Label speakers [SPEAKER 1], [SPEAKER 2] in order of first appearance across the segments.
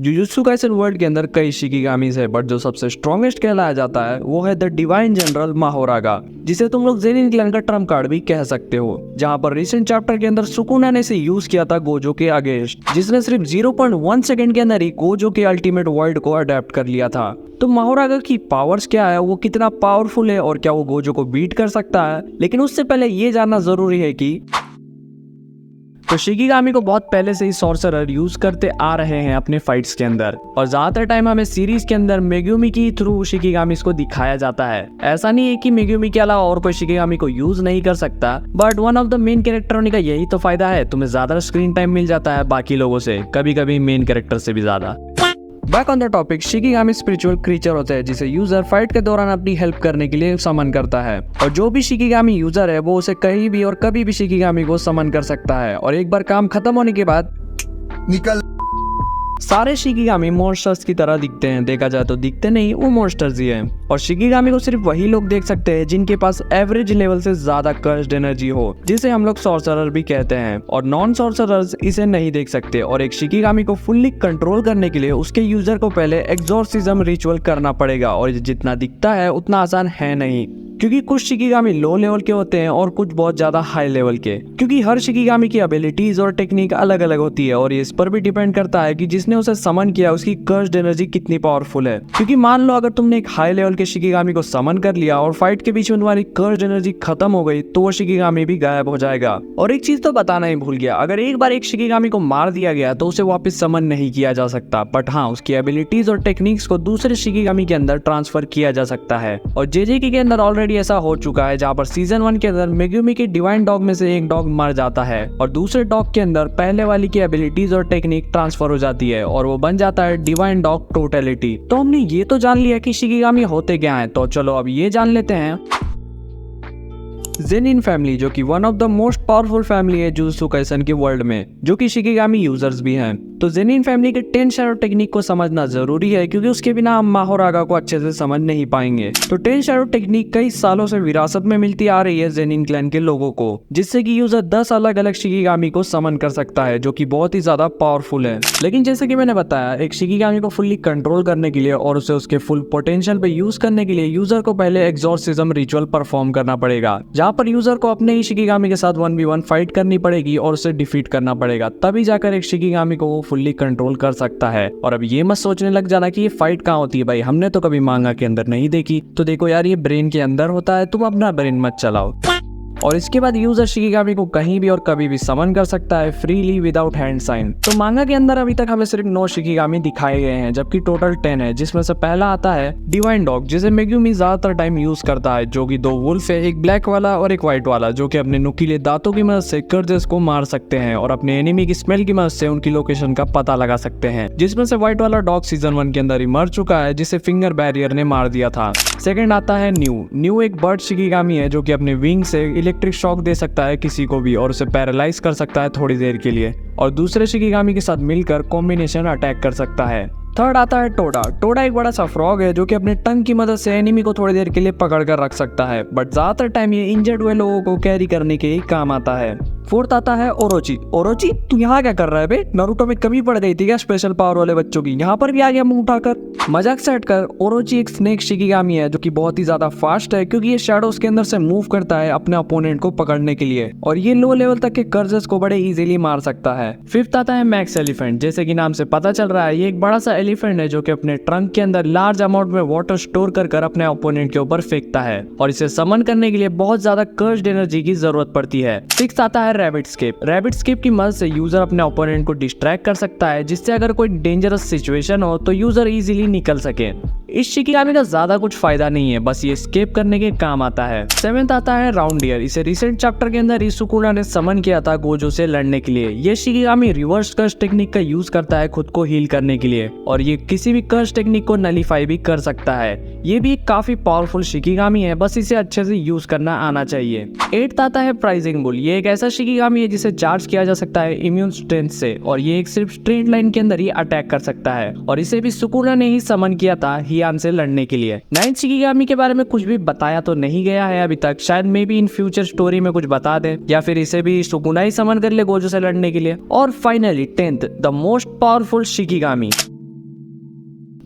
[SPEAKER 1] Jujutsu Kaisen world के अंदर कई शिकिगामीज है, बट जो सबसे स्ट्रॉन्गेस्ट कहलाया जाता है वो है द डिवाइन जनरल माहोरागा, जिसे तुम लोग ज़ेनिन क्लैन का ट्रम्प कार्ड भी कह सकते हो। जहां पर रिसेंट चैप्टर के अंदर सुकुना ने इसे यूज किया था गोजो के अगेंस्ट, जिसने सिर्फ 0.1 सेकंड के अंदर ही गोजो के अल्टीमेट वर्ल्ड को अडेप्ट कर लिया था। तो माहोरागा की पावर्स क्या है, वो कितना पावरफुल है और क्या वो गोजो को बीट कर सकता है। लेकिन उससे पहले ये जानना जरूरी है कि तो शिकिगामी को बहुत पहले से ही सॉर्सरर यूज करते आ रहे हैं अपने फाइट्स के अंदर, और ज्यादातर टाइम हमें सीरीज के अंदर मेगुमी की थ्रू शिकिगामी को दिखाया जाता है। ऐसा नहीं है कि मेगुमी के अलावा और कोई शिकिगामी को यूज नहीं कर सकता, but one of the main character होने का यही तो फायदा है, तुम्हें ज्यादा स्क्रीन टाइम मिल जाता है बाकी लोगों से, कभी कभी मेन कैरेक्टर से भी ज्यादा। Back on the topic, shikigami spiritual creature होते हैं जिसे यूजर फाइट के दौरान अपनी हेल्प करने के लिए समन करता है, और जो भी शिकिगामी यूजर है वो उसे कहीं भी और कभी भी शिकिगामी को समन कर सकता है। और एक बार काम खत्म होने के बाद निकल सारे शिकिगामी मॉन्स्टर्स की तरह दिखते हैं। देखा जाए तो दिखते नहीं, वो मॉन्स्टर्स ही हैं। और शिकिगामी को सिर्फ वही लोग देख सकते हैं जिनके पास एवरेज लेवल से ज्यादा कर्स्ड एनर्जी हो, जिसे हम लोग सॉर्सरर भी कहते हैं, और नॉन सॉर्सरर्स इसे नहीं देख सकते। और एक शिकिगामी को फुल्ली कंट्रोल करने के लिए उसके यूजर को पहले एक्सॉर्सिज्म रिचुअल करना पड़ेगा, और जितना दिखता है उतना आसान है नहीं, क्योंकि कुछ शिकिगामी लो लेवल के होते हैं और कुछ बहुत ज्यादा हाई लेवल के, क्योंकि हर शिकिगामी की एबिलिटीज और टेक्निक अलग अलग होती है, और इस पर भी डिपेंड करता है कि जिसने उसे समन किया उसकी कर्स्ड एनर्जी कितनी पावरफुल है। क्योंकि मान लो अगर तुमने एक हाई लेवल के शिकिगामी को समन कर लिया और फाइट के बीच में तुम्हारी कर्स्ड एनर्जी खत्म हो गई, तो वो शिकिगामी भी गायब हो जाएगा। और एक चीज तो बताना ही भूल गया, अगर एक बार एक शिकिगामी को मार दिया गया तो उसे वापस समन नहीं किया जा सकता, बट हाँ उसकी एबिलिटीज और टेक्निक्स को दूसरे शिकिगामी के अंदर ट्रांसफर किया जा सकता है। और जेजेकी के अंदर ऑलरेडी ऐसा हो चुका है, जहाँ पर सीजन 1 के अंदर मेगुमी के डिवाइन डॉग में से एक डॉग मर जाता है और दूसरे डॉग के अंदर पहले वाली की एबिलिटीज और टेक्निक ट्रांसफर हो जाती है और वो बन जाता है डिवाइन डॉग टोटलिटी। तो हमने ये तो जान लिया कि शिकिगामी होते क्या हैं, तो चलो अब ये जान लेते हैं ज़ेनिन फैमिली, जो कि one of the most powerful family है जुजुत्सु काइसेन के वर्ल्ड में, जो कि शिकिगामी यूजर्स भी हैं। तो ज़ेनिन फैमिली के 10 शैडो टेक्निक को समझना जरूरी है, क्योंकि उसके बिना हम माहोरागा को अच्छे से समझ नहीं पाएंगे। तो 10 शैडो टेक्निक कई सालों से विरासत में मिलती आ रही है ज़ेनिन क्लैन के लोगों को, जिससे कि यूजर 10 अलग अलग शिकिगामी को समन कर सकता है, जो कि बहुत ही ज्यादा पावरफुल है। लेकिन जैसे कि मैंने बताया, एक शिकिगामी को फुल्ली कंट्रोल करने के लिए और उसे उसके फुल पोटेंशियल पे यूज करने के लिए यूजर को पहले एक्सॉर्सिज्म रिचुअल परफॉर्म करना पड़ेगा, जहाँ पर यूजर को अपने ही शिकिगामी के साथ 1v1 फाइट करनी पड़ेगी और उसे डिफीट करना पड़ेगा, तभी जाकर एक शिकिगामी को वो फुल्ली कंट्रोल कर सकता है। और अब ये मत सोचने लग जाना कि ये फाइट कहाँ होती है, भाई हमने तो कभी मांगा के अंदर नहीं देखी। तो देखो यार, ये ब्रेन के अंदर होता है, तुम अपना ब्रेन मत चलाओ। और इसके बाद यूजर शिकिगामी को कहीं भी और कभी भी समन कर सकता है फ्रीली विदाउट हैंड साइन। तो मांगा के अंदर अभी तक हमें सिर्फ 9 शिकिगामी दिखाए गए हैं, जबकि टोटल 10 है, जिसमें से पहला आता है डिवाइन डॉग, जिसे मेगुमी ज्यादातर टाइम यूज करता है, जो कि 2 वुल्फ है, एक ब्लैक वाला और एक व्हाइट वाला, जो कि अपने नुकीले दांतों की मदद से कर्जेस को मार सकते हैं और अपने एनिमी की स्मेल की मदद से उनकी लोकेशन का पता लगा सकते हैं। जिसमें से व्हाइट वाला डॉग सीजन 1 के अंदर ही मर चुका है, जिसे फिंगर बैरियर ने मार दिया था। सेकंड आता है न्यू एक बर्ड शिकिगामी है, जो कि अपने विंग से इलेक्ट्रिक शॉक दे सकता है किसी को भी और उसे पैरालाइज कर सकता है थोड़ी देर के लिए, और दूसरे शिकिगामी के साथ मिलकर कॉम्बिनेशन अटैक कर सकता है। थर्ड आता है टोडा एक बड़ा सा फ्रॉग है, जो कि अपने टंग की मदद से एनिमी को थोड़ी देर के लिए पकड़ कर रख सकता है, बट ज्यादातर टाइम ये इंजर्ड हुए लोगों को कैरी करने के ही काम आता है। फोर्थ आता है ओरोची तू यहाँ क्या कर रहा है बे? नारुतो में कमी पड़ गई थी क्या स्पेशल पावर वाले बच्चों की? यहाँ पर भी आ गया मुंह उठाकर। मजाक से हटकर, ओरोची एक स्नेक शिकिगामी है, जो कि बहुत ही ज्यादा फास्ट है, क्योंकि ये शैडोज के अंदर से मूव करता है अपने अपोनेंट को पकड़ने के लिए, और ये लो लेवल तक के कर्जेस को बड़े इजीली मार सकता है। फिफ्थ आता है मैक्स एलिफेंट। जैसे कि नाम से पता चल रहा है, ये एक बड़ा सा एलिफेंट है, जो कि अपने ट्रंक के अंदर लार्ज अमाउंट में वाटर स्टोर कर अपने अपोनेंट के ऊपर फेंकता है, और इसे समन करने के लिए बहुत ज्यादा कर्स्ड एनर्जी की जरूरत पड़ती है। सिक्स्थ आता है रैबिट स्केप की मदद से यूजर अपने ओपोनेंट को डिस्ट्रैक्ट कर सकता है, जिससे अगर कोई डेंजरस सिचुएशन हो तो यूजर इजीली निकल सके। इस शिकिगामी का ज्यादा कुछ फायदा नहीं है, बस ये एस्केप करने के काम आता है। सेवेंथ आता है राउंडियर। इसे रिसेंट चैप्टर के अंदर सुकुना ने समन किया था गोजो से लड़ने के लिए। ये शिकिगामी रिवर्स कर्स टेक्निक का यूज करता है खुद को हील करने के लिए, और ये किसी भी कर्स टेक्निक को नलीफाई भी कर सकता है। ये भी काफी पावरफुल शिकिगामी है, बस इसे अच्छे से यूज करना आना चाहिए। एट्थ आता है प्राइजिंग बुल। ये एक ऐसा शिकिगामी है जिसे चार्ज किया जा सकता है इम्यून स्ट्रेंथ से, और ये एक सिर्फ स्ट्रेट लाइन के अंदर ही अटैक कर सकता है, और इसे भी सुकुना ने ही समन किया था हियान से लड़ने के लिए। नाइन्थ शिकिगामी के बारे में कुछ भी बताया तो नहीं गया है अभी तक, शायद may be in future story में कुछ बता दे, या फिर इसे भी सुकुना ही समन कर ले गोजो से लड़ने के लिए। और finally 10th the most powerful shikigami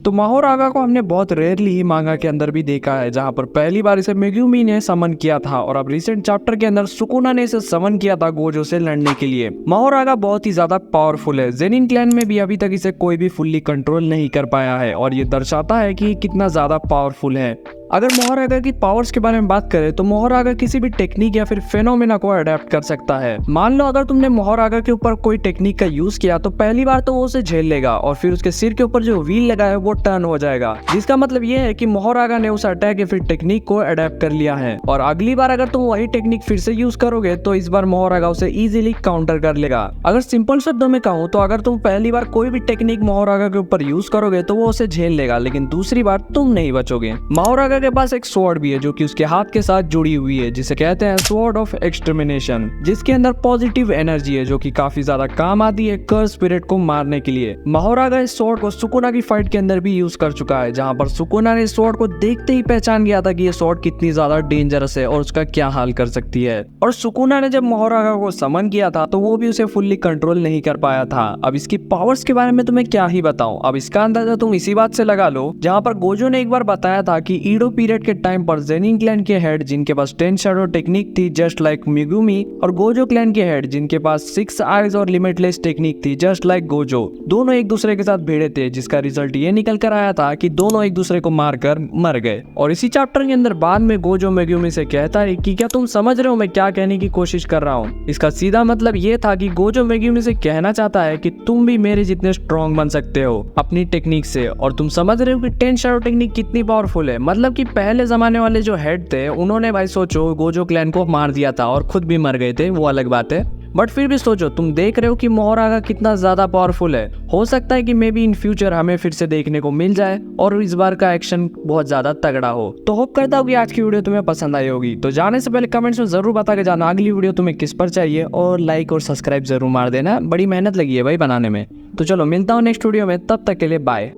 [SPEAKER 1] तो माहोरागा को हमने बहुत रेयरली ही मांगा के अंदर भी देखा है, जहां पर पहली बार इसे मेगुमी ने समन किया था और अब रिसेंट चैप्टर के अंदर सुकुना ने इसे समन किया था गोजो से लड़ने के लिए। माहोरागा बहुत ही ज्यादा पावरफुल है। जेनिन क्लैन में भी अभी तक इसे कोई भी फुल्ली कंट्रोल नहीं कर पाया है और ये दर्शाता है कि कितना ज्यादा पावरफुल है। अगर मोहरागा की पावर्स के बारे में बात करें तो मोहरागा किसी भी टेक्निक या फिर फेनोमेना को अडेप्ट कर सकता है। मान लो अगर तुमने मोहरागा के ऊपर कोई टेक्निक का यूज किया तो पहली बार तो वो उसे झेल लेगा और फिर उसके सिर के ऊपर जो व्हील लगा है वो टर्न हो जाएगा, जिसका मतलब ये है कि मोहरागा ने उस अटैक या फिर टेक्निक को अडेप्ट कर लिया है और अगली बार अगर तुम वही टेक्निक फिर से यूज करोगे तो इस बार मोहरागा उसे इजीली काउंटर कर लेगा। अगर सिंपल शब्दों में कहूँ तो अगर तुम पहली बार कोई भी टेक्निक मोहरागा के ऊपर यूज करोगे तो वो उसे झेल लेगा, लेकिन दूसरी बार तुम नहीं बचोगे। मोहरागा के पास एक स्वॉर्ड भी है जो कि उसके हाथ के साथ जुड़ी हुई है, जिसे कहते हैं स्वॉर्ड ऑफ एक्सटर्मिनेशन, जिसके अंदर पॉजिटिव एनर्जी है जो कि काफी ज्यादा काम आती है कर्स स्पिरिट को मारने के लिए। मोहरागा इस स्वॉर्ड को सुकुना की फाइट के अंदर भी यूज कर चुका है, जहां पर सुकुना ने इस स्वॉर्ड को देखते ही पहचान गया था कि ये स्वॉर्ड कितनी ज्यादा डेंजरस है और उसका क्या हाल कर सकती है। और सुकुना ने जब मोहरागा को समन किया था तो वो भी उसे फुल्ली कंट्रोल नहीं कर पाया था। अब इसकी पावर्स के बारे में तुम्हें क्या ही बताऊं, अब इसका अंदाजा तुम इसी बात से लगा लो जहां पर गोजो ने एक बार बताया था कि ईडो पीरियड के टाइम पर जेनिन क्लैन के हेड जिनके पास 10 शैडो टेक्निक थी जस्ट लाइक मेगुमी, और गोजो क्लैन के हेड जिनके पास 6 आईज और लिमिटलेस टेक्निक थी जस्ट लाइक गोजो, दोनों एक दूसरे के साथ भिड़े थे, जिसका रिजल्ट ये निकल कर आया था कि दोनों एक दूसरे को मारकर मर गए। और इसी चैप्टर के अंदर बाद में गोजो मेगुमी से कहता है कि क्या तुम समझ रहे हो मैं क्या कहने की कोशिश कर रहा हूँ। इसका सीधा मतलब ये था कि गोजो मेगुमी से कहना चाहता है कि तुम भी मेरे जितने स्ट्रॉन्ग बन सकते हो अपनी टेक्निक से, और तुम समझ रहे हो कि 10 शैडो टेक्निक कितनी पावरफुल है। मतलब कि पहले जमाने वाले जो हेड थे उन्होंने भाई सोचो गोजो क्लैन को मार दिया था और खुद भी मर गए थे, वो अलग बात है, बट फिर भी सोचो तुम देख रहे हो कि मोहरागा कितना ज्यादा पावरफुल है। हो सकता है कि मे बी इन फ्यूचर हमें फिर से देखने को मिल जाए और इस बार का एक्शन बहुत ज्यादा तगड़ा हो। तो होप करता हूँ कि आज की वीडियो तुम्हें पसंद आई होगी। तो जाने से पहले कमेंट्स में जरूर बता के जाना अगली वीडियो तुम्हें किस पर चाहिए, और लाइक और सब्सक्राइब जरूर मार देना, बड़ी मेहनत लगी है भाई बनाने में। तो चलो मिलता हूँ नेक्स्ट वीडियो में, तब तक के लिए बाय।